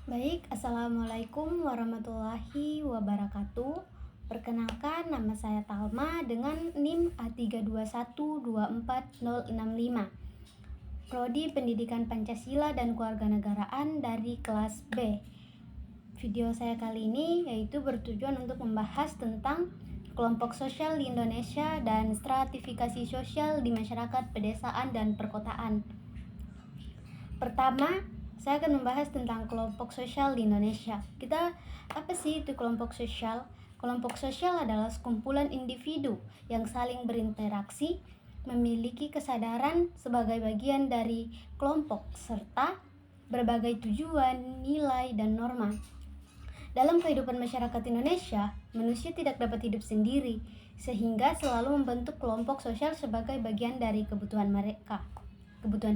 Baik, Assalamualaikum warahmatullahi wabarakatuh. Perkenalkan, nama saya Talma dengan NIM A321246065. Prodi Pendidikan Pancasila dan Kewarganegaraan dari kelas B. Video saya kali ini yaitu bertujuan untuk membahas tentang kelompok sosial di Indonesia dan stratifikasi sosial di masyarakat pedesaan dan perkotaan. Pertama, saya akan membahas tentang kelompok sosial di Indonesia. Apa sih itu kelompok sosial? Kelompok sosial adalah sekumpulan individu yang saling berinteraksi, memiliki kesadaran sebagai bagian dari kelompok, serta berbagai tujuan, nilai, dan norma. Dalam kehidupan masyarakat Indonesia, manusia tidak dapat hidup sendiri, sehingga selalu membentuk kelompok sosial sebagai bagian dari kebutuhan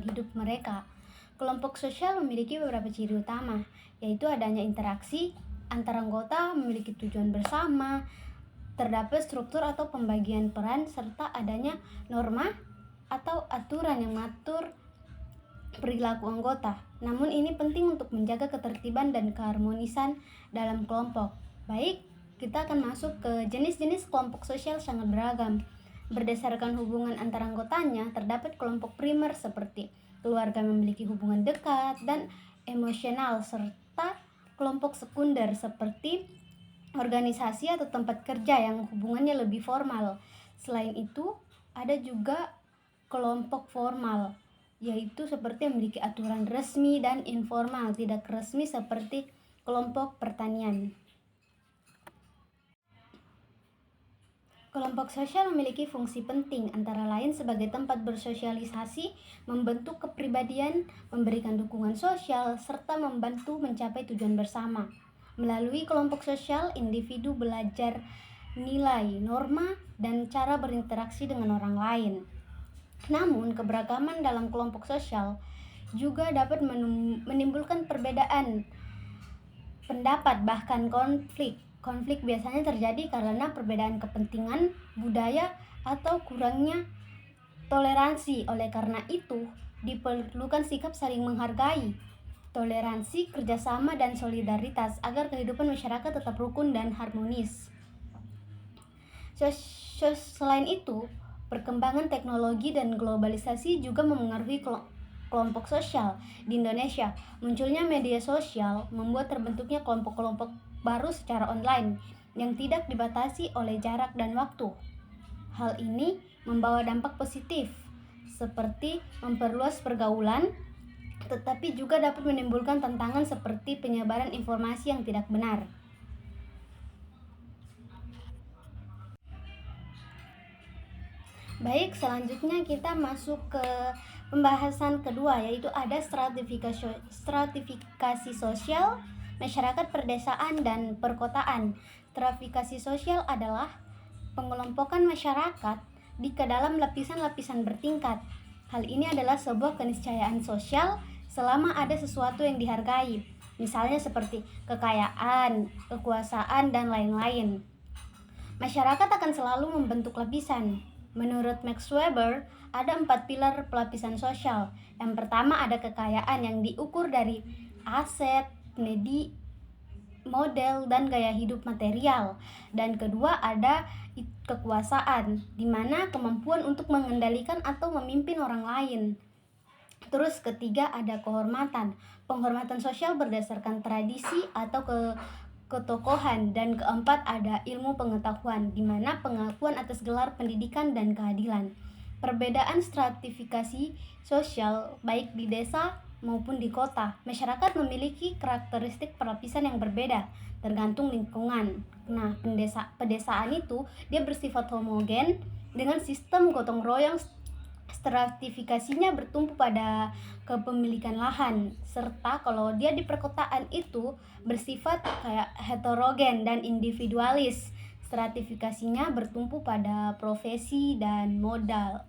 hidup mereka. Kelompok sosial memiliki beberapa ciri utama, yaitu adanya interaksi antar anggota, memiliki tujuan bersama, terdapat struktur atau pembagian peran, serta adanya norma atau aturan yang mengatur perilaku anggota. Namun ini penting untuk menjaga ketertiban dan keharmonisan dalam kelompok. Baik, kita akan masuk ke jenis-jenis kelompok sosial sangat beragam. Berdasarkan hubungan antar anggotanya, terdapat kelompok primer seperti keluarga memiliki hubungan dekat dan emosional, serta kelompok sekunder seperti organisasi atau tempat kerja yang hubungannya lebih formal. Selain itu, ada juga kelompok formal, yaitu seperti memiliki aturan resmi dan informal, tidak resmi seperti kelompok pertanian. Kelompok sosial memiliki fungsi penting, antara lain sebagai tempat bersosialisasi, membentuk kepribadian, memberikan dukungan sosial, serta membantu mencapai tujuan bersama. Melalui kelompok sosial, individu belajar nilai, norma, dan cara berinteraksi dengan orang lain. Namun, keberagaman dalam kelompok sosial juga dapat menimbulkan perbedaan pendapat, bahkan konflik. Konflik biasanya terjadi karena perbedaan kepentingan, budaya, atau kurangnya toleransi. Oleh karena itu, diperlukan sikap saling menghargai, toleransi, kerjasama, dan solidaritas agar kehidupan masyarakat tetap rukun dan harmonis. Selain itu, perkembangan teknologi dan globalisasi juga memengaruhi kelompok sosial di Indonesia. Munculnya media sosial membuat terbentuknya kelompok-kelompok baru secara online yang tidak dibatasi oleh jarak dan waktu. Hal ini membawa dampak positif seperti memperluas pergaulan, tetapi juga dapat menimbulkan tantangan seperti penyebaran informasi yang tidak benar. Baik, selanjutnya kita masuk ke pembahasan kedua, yaitu ada stratifikasi sosial, masyarakat perdesaan, dan perkotaan. Stratifikasi sosial adalah pengelompokan masyarakat di ke dalam lapisan-lapisan bertingkat. Hal ini adalah sebuah keniscayaan sosial selama ada sesuatu yang dihargai, misalnya seperti kekayaan, kekuasaan, dan lain-lain. Masyarakat akan selalu membentuk lapisan. Menurut Max Weber, ada 4 pilar pelapisan sosial. Yang pertama ada kekayaan yang diukur dari aset, model, dan gaya hidup material. Dan kedua ada kekuasaan, di mana kemampuan untuk mengendalikan atau memimpin orang lain. Terus ketiga ada kehormatan. Penghormatan sosial berdasarkan tradisi atau ketokohan. Dan keempat ada ilmu pengetahuan, di mana pengakuan atas gelar pendidikan dan keadilan. Perbedaan stratifikasi sosial baik di desa maupun di kota. Masyarakat memiliki karakteristik pelapisan yang berbeda tergantung lingkungan. Nah, pedesaan itu dia bersifat homogen dengan sistem gotong royong. Stratifikasinya bertumpu pada kepemilikan lahan, serta kalau dia di perkotaan itu bersifat kayak heterogen dan individualis. Stratifikasinya bertumpu pada profesi dan modal.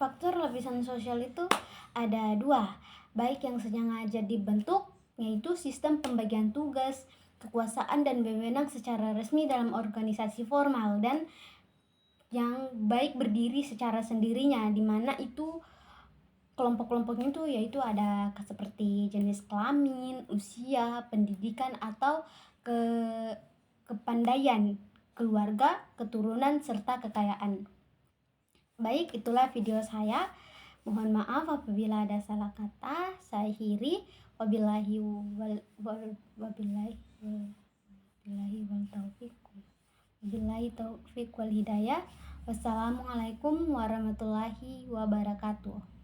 Faktor lapisan sosial itu ada dua, baik yang sengaja dibentuk, yaitu sistem pembagian tugas, kekuasaan, dan wewenang secara resmi dalam organisasi formal, dan yang baik berdiri secara sendirinya, di mana itu kelompok-kelompoknya itu yaitu ada seperti jenis kelamin, usia, pendidikan atau ke kepandaian, keluarga, keturunan serta kekayaan. Baik, itulah video saya. Mohon maaf apabila ada salah kata. Saya akhiri. Wabillahi taufiq wal hidayah. Wassalamualaikum warahmatullahi wabarakatuh.